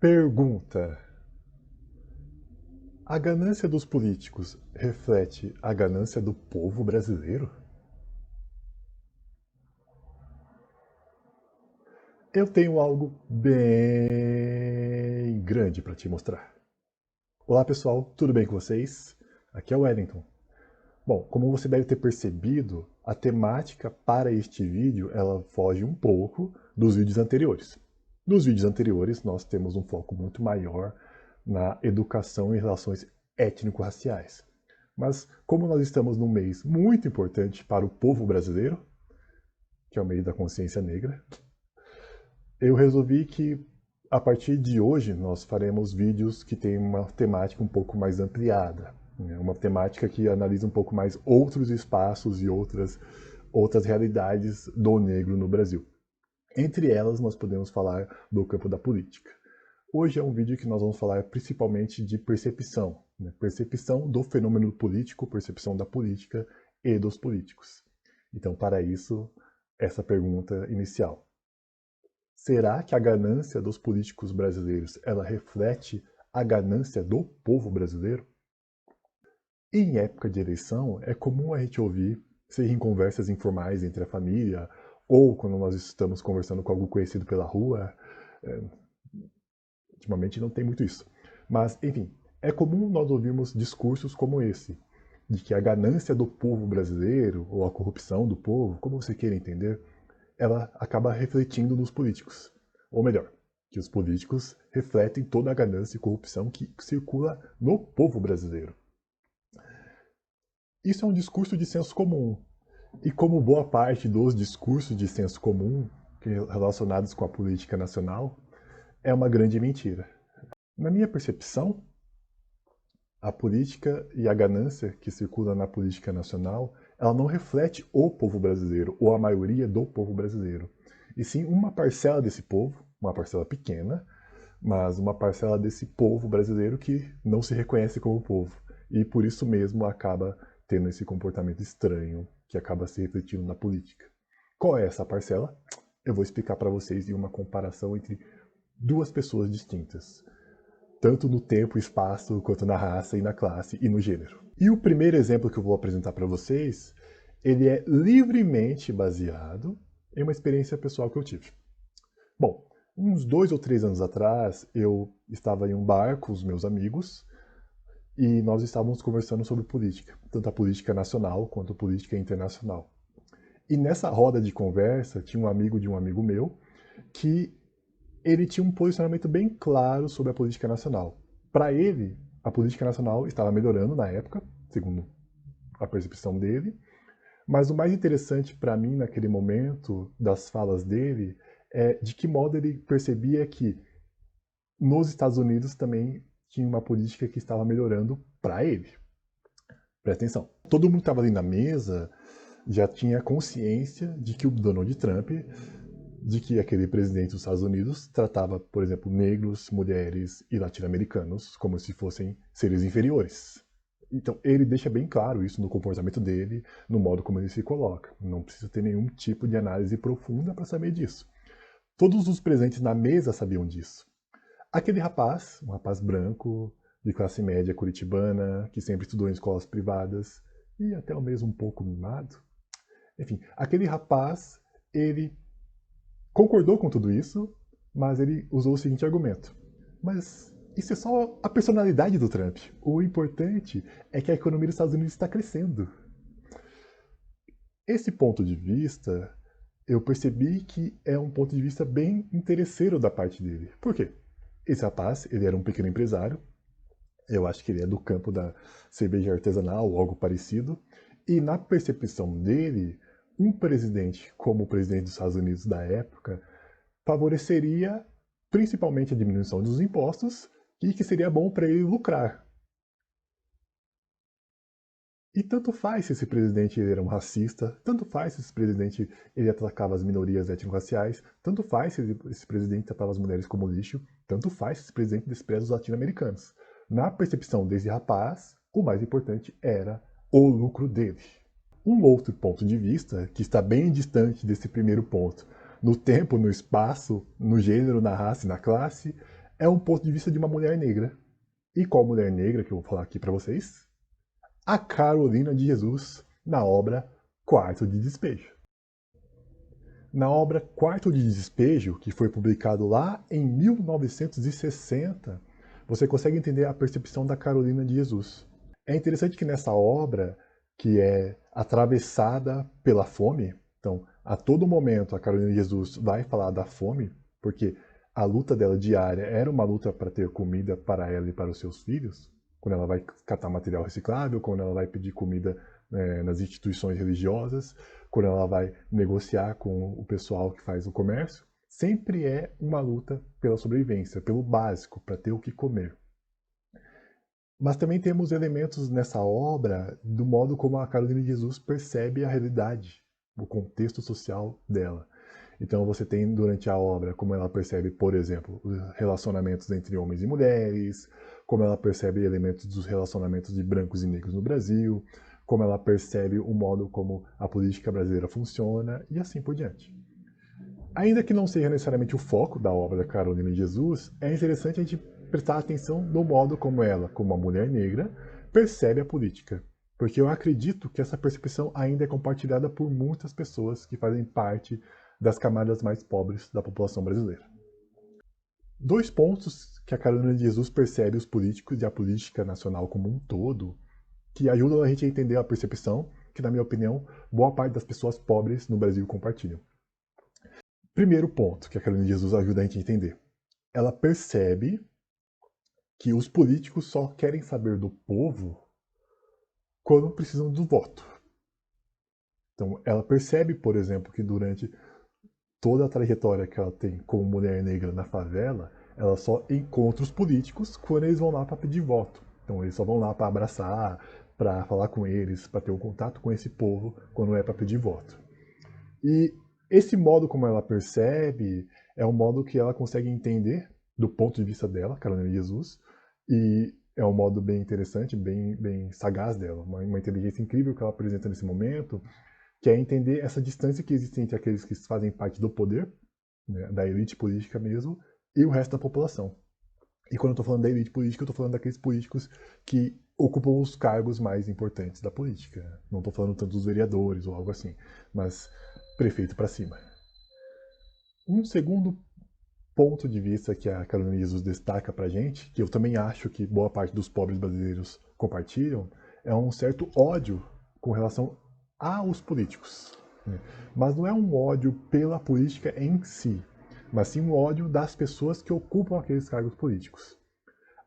Pergunta: a ganância dos políticos reflete a ganância do povo brasileiro? Eu tenho algo bem grande para te mostrar. Olá pessoal, tudo bem com vocês? Aqui é o Wellington. Bom, como você deve ter percebido, a temática para este vídeo ela foge um pouco dos vídeos anteriores. Nos vídeos anteriores nós temos um foco muito maior na educação e relações étnico-raciais. Mas como nós estamos num mês muito importante para o povo brasileiro, que é o mês da consciência negra, eu resolvi que a partir de hoje nós faremos vídeos que têm uma temática um pouco mais ampliada, né? Uma temática que analisa um pouco mais outros espaços e outras realidades do negro no Brasil. Entre elas nós podemos falar do campo da política. Hoje é um vídeo que nós vamos falar principalmente de percepção, né? Percepção do fenômeno político, percepção da política e dos políticos. Então, para isso, essa pergunta inicial. Será que a ganância dos políticos brasileiros ela reflete a ganância do povo brasileiro? Em época de eleição, é comum a gente ouvir, seja em conversas informais entre a família, ou quando nós estamos conversando com algum conhecido pela rua. Ultimamente não tem muito isso. Mas, enfim, é comum nós ouvirmos discursos como esse, de que a ganância do povo brasileiro, ou a corrupção do povo, como você queira entender, ela acaba refletindo nos políticos. Ou melhor, que os políticos refletem toda a ganância e corrupção que circula no povo brasileiro. Isso é um discurso de senso comum. E como boa parte dos discursos de senso comum relacionados com a política nacional, é uma grande mentira. Na minha percepção, a política e a ganância que circula na política nacional, ela não reflete o povo brasileiro, ou a maioria do povo brasileiro, e sim uma parcela desse povo, uma parcela pequena, mas uma parcela desse povo brasileiro que não se reconhece como povo, e por isso mesmo acaba tendo esse comportamento estranho, que acaba se refletindo na política. Qual é essa parcela? Eu vou explicar para vocês em uma comparação entre duas pessoas distintas, tanto no tempo e espaço, quanto na raça e na classe e no gênero. E o primeiro exemplo que eu vou apresentar para vocês, ele é livremente baseado em uma experiência pessoal que eu tive. Bom, uns 2 ou 3 anos atrás, eu estava em um bar com os meus amigos e nós estávamos conversando sobre política, tanto a política nacional quanto a política internacional. E nessa roda de conversa, tinha um amigo de um amigo meu que ele tinha um posicionamento bem claro sobre a política nacional. Para ele, a política nacional estava melhorando na época, segundo a percepção dele, mas o mais interessante para mim naquele momento das falas dele é de que modo ele percebia que nos Estados Unidos também tinha uma política que estava melhorando para ele. Presta atenção. Todo mundo que estava ali na mesa já tinha consciência de que o Donald Trump, de que aquele presidente dos Estados Unidos tratava, por exemplo, negros, mulheres e latino-americanos como se fossem seres inferiores. Então, ele deixa bem claro isso no comportamento dele, no modo como ele se coloca. Não precisa ter nenhum tipo de análise profunda para saber disso. Todos os presentes na mesa sabiam disso. Aquele rapaz, um rapaz branco, de classe média curitibana, que sempre estudou em escolas privadas e até mesmo um pouco mimado. Enfim, aquele rapaz, ele concordou com tudo isso, mas ele usou o seguinte argumento. Mas isso é só a personalidade do Trump. O importante é que a economia dos Estados Unidos está crescendo. Esse ponto de vista, eu percebi que é um ponto de vista bem interesseiro da parte dele. Por quê? Esse rapaz, ele era um pequeno empresário, eu acho que ele é do campo da cerveja artesanal ou algo parecido, e na percepção dele, um presidente como o presidente dos Estados Unidos da época favoreceria principalmente a diminuição dos impostos e que seria bom para ele lucrar. E tanto faz se esse presidente ele era um racista, tanto faz se esse presidente ele atacava as minorias étnico-raciais, tanto faz se esse presidente tratava as mulheres como lixo, tanto faz se esse presidente despreza os latino-americanos. Na percepção desse rapaz, o mais importante era o lucro dele. Um outro ponto de vista, que está bem distante desse primeiro ponto, no tempo, no espaço, no gênero, na raça e na classe, é um ponto de vista de uma mulher negra. E qual mulher negra que eu vou falar aqui para vocês? A Carolina de Jesus, na obra Quarto de Despejo. Na obra Quarto de Despejo, que foi publicado lá em 1960, você consegue entender a percepção da Carolina de Jesus. É interessante que nessa obra, que é atravessada pela fome, então, a todo momento a Carolina de Jesus vai falar da fome, porque a luta dela diária era uma luta para ter comida para ela e para os seus filhos, quando ela vai catar material reciclável, quando ela vai pedir comida nas instituições religiosas, quando ela vai negociar com o pessoal que faz o comércio, sempre é uma luta pela sobrevivência, pelo básico, para ter o que comer. Mas também temos elementos nessa obra do modo como a Carolina de Jesus percebe a realidade, o contexto social dela. Então você tem durante a obra como ela percebe, por exemplo, os relacionamentos entre homens e mulheres, como ela percebe elementos dos relacionamentos de brancos e negros no Brasil, como ela percebe o modo como a política brasileira funciona e assim por diante. Ainda que não seja necessariamente o foco da obra da Carolina de Jesus, é interessante a gente prestar atenção no modo como ela, como uma mulher negra, percebe a política. Porque eu acredito que essa percepção ainda é compartilhada por muitas pessoas que fazem parte das camadas mais pobres da população brasileira. Dois pontos que a Carolina de Jesus percebe os políticos e a política nacional como um todo, que ajudam a gente a entender a percepção que, na minha opinião, boa parte das pessoas pobres no Brasil compartilham. Primeiro ponto que a Carolina de Jesus ajuda a gente a entender. Ela percebe que os políticos só querem saber do povo quando precisam do voto. Então, ela percebe, por exemplo, que durante toda a trajetória que ela tem como mulher negra na favela, ela só encontra os políticos quando eles vão lá para pedir voto. Então, eles só vão lá para abraçar, para falar com eles, para ter um contato com esse povo quando é para pedir voto. E esse modo como ela percebe é um modo que ela consegue entender do ponto de vista dela, Carolina de Jesus, e é um modo bem interessante, bem sagaz dela, uma inteligência incrível que ela apresenta nesse momento, que é entender essa distância que existe entre aqueles que fazem parte do poder, né, da elite política mesmo, e o resto da população. E quando eu estou falando da elite política, eu estou falando daqueles políticos que ocupam os cargos mais importantes da política. Não estou falando tanto dos vereadores ou algo assim, mas prefeito para cima. Um segundo ponto de vista que a Carolina de Jesus destaca para a gente, que eu também acho que boa parte dos pobres brasileiros compartilham, é um certo ódio com relação aos políticos. Né? Mas não é um ódio pela política em si, mas sim um ódio das pessoas que ocupam aqueles cargos políticos.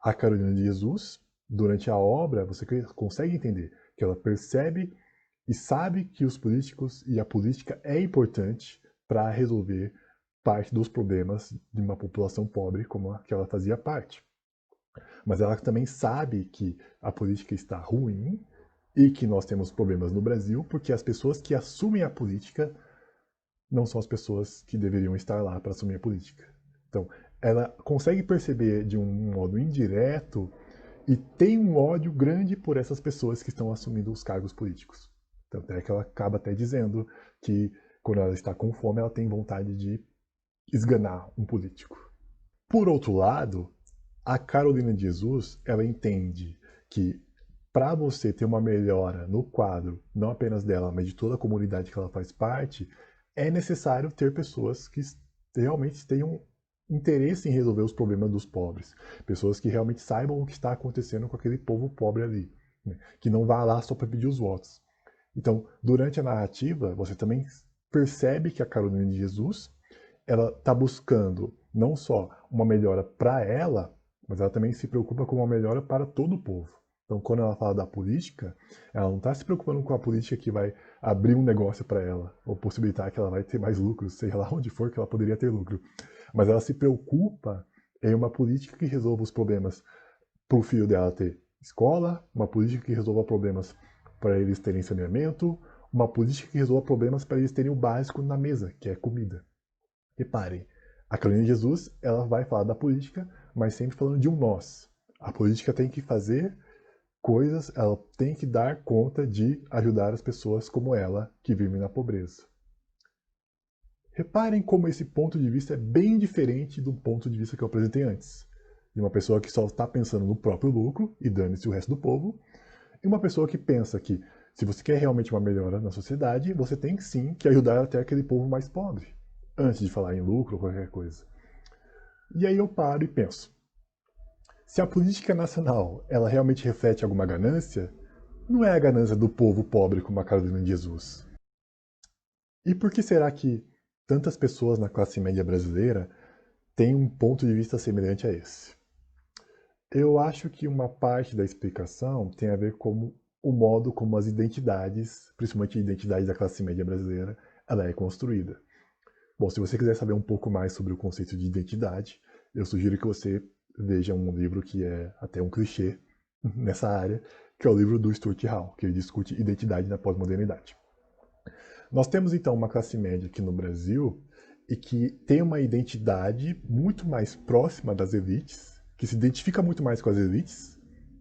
A Carolina de Jesus, durante a obra, você consegue entender que ela percebe e sabe que os políticos e a política é importante para resolver parte dos problemas de uma população pobre como a que ela fazia parte. Mas ela também sabe que a política está ruim e que nós temos problemas no Brasil porque as pessoas que assumem a política não são as pessoas que deveriam estar lá para assumir a política. Então, ela consegue perceber de um modo indireto e tem um ódio grande por essas pessoas que estão assumindo os cargos políticos. Tanto é que ela acaba até dizendo que quando ela está com fome, ela tem vontade de esganar um político. Por outro lado, a Carolina de Jesus, ela entende que para você ter uma melhora no quadro, não apenas dela, mas de toda a comunidade que ela faz parte, é necessário ter pessoas que realmente tenham interesse em resolver os problemas dos pobres. Pessoas que realmente saibam o que está acontecendo com aquele povo pobre ali. Né? Que não vá lá só para pedir os votos. Então, durante a narrativa, você também percebe que a Carolina de Jesus ela está buscando não só uma melhora para ela, mas ela também se preocupa com uma melhora para todo o povo. Então, quando ela fala da política, ela não está se preocupando com a política que vai abrir um negócio para ela, ou possibilitar que ela vai ter mais lucro, seja lá onde for que ela poderia ter lucro. Mas ela se preocupa em uma política que resolva os problemas para o filho dela ter escola, uma política que resolva problemas para eles terem saneamento, uma política que resolva problemas para eles terem o básico na mesa, que é comida. Reparem, a Carolina de Jesus ela vai falar da política, mas sempre falando de um nós. A política tem que fazer coisas, ela tem que dar conta de ajudar as pessoas como ela, que vivem na pobreza. Reparem como esse ponto de vista é bem diferente do ponto de vista que eu apresentei antes. de uma pessoa que só está pensando no próprio lucro e dane-se o resto do povo, e uma pessoa que pensa que se você quer realmente uma melhora na sociedade, você tem sim que ajudar até aquele povo mais pobre, antes de falar em lucro ou qualquer coisa. E aí eu paro e penso, se a política nacional ela realmente reflete alguma ganância, não é a ganância do povo pobre como a Carolina de Jesus. E por que será que tantas pessoas na classe média brasileira têm um ponto de vista semelhante a esse? Eu acho que uma parte da explicação tem a ver com o modo como as identidades, principalmente a identidade da classe média brasileira, ela é construída. Bom, se você quiser saber um pouco mais sobre o conceito de identidade, eu sugiro que você veja um livro que é até um clichê nessa área, que é o livro do Stuart Hall, que ele discute identidade na pós-modernidade. Nós temos então uma classe média aqui no Brasil e que tem uma identidade muito mais próxima das elites, que se identifica muito mais com as elites,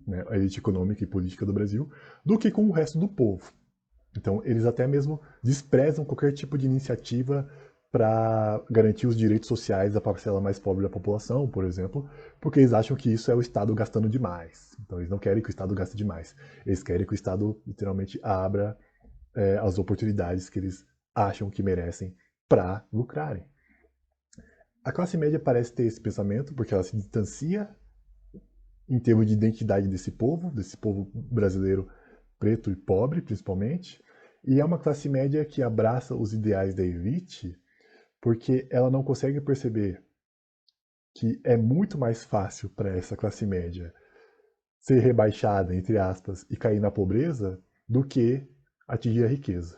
né, a elite econômica e política do Brasil, do que com o resto do povo. Então, eles até mesmo desprezam qualquer tipo de iniciativa para garantir os direitos sociais da parcela mais pobre da população, por exemplo, porque eles acham que isso é o Estado gastando demais. Então, eles não querem que o Estado gaste demais. Eles querem que o Estado, literalmente, abra as oportunidades que eles acham que merecem para lucrarem. A classe média parece ter esse pensamento porque ela se distancia em termos de identidade desse povo brasileiro preto e pobre, principalmente, e é uma classe média que abraça os ideais da elite porque ela não consegue perceber que é muito mais fácil para essa classe média ser rebaixada, entre aspas, e cair na pobreza do que atingir a riqueza.